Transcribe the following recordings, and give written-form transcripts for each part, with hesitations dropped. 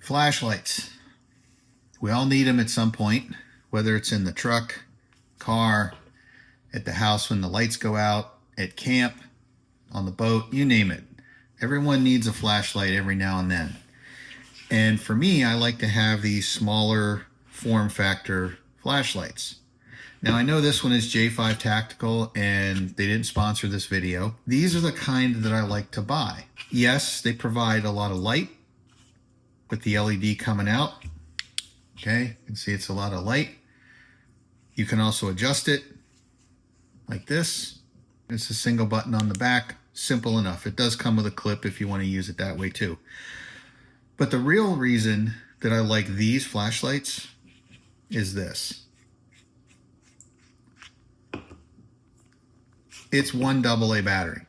Flashlights. We all need them at some point, whether it's in the truck, car, at the house when the lights go out, at camp, on the boat, you name it. Everyone needs a flashlight every now and then. And for me, I like to have these smaller form factor flashlights. Now I know this one is J5 Tactical and they didn't sponsor this video. These are the kind that I like to buy. Yes, they provide a lot of light with the LED coming out. Okay, you can see it's a lot of light. You can also adjust it like this. It's a single button on the back, simple enough. It does come with a clip if you want to use it that way too. But the real reason that I like these flashlights is this. It's one AA battery,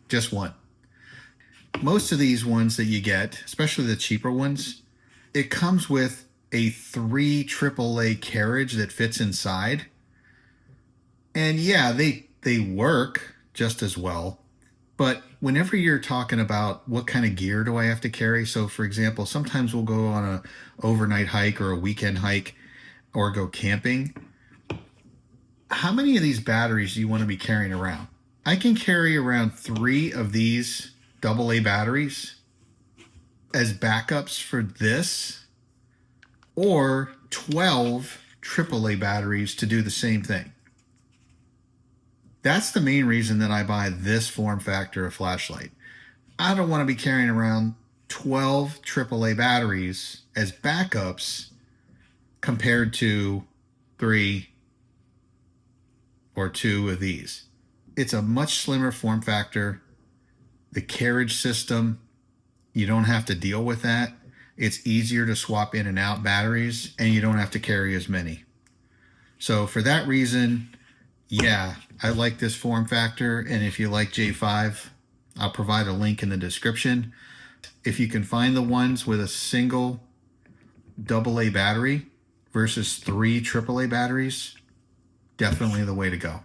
just one. Most of these ones that you get, especially the cheaper ones, it comes with a 3 AAA carriage that fits inside. And yeah, they work just as well. But whenever you're talking about what kind of gear do I have to carry, so for example, sometimes we'll go on an overnight hike or a weekend hike or go camping. How many of these batteries do you want to be carrying around? I can carry around 3 of these AA batteries as backups for this, or 12 AAA batteries to do the same thing. That's the main reason that I buy this form factor of flashlight. I don't want to be carrying around 12 AAA batteries as backups compared to 3 or 2 of these. It's a much slimmer form factor. The carriage system, you don't have to deal with that. It's easier to swap in and out batteries, and you don't have to carry as many. So for that reason, yeah, I like this form factor. And if you like J5, I'll provide a link in the description. If you can find the ones with a single AA battery versus 3 AAA batteries, definitely the way to go.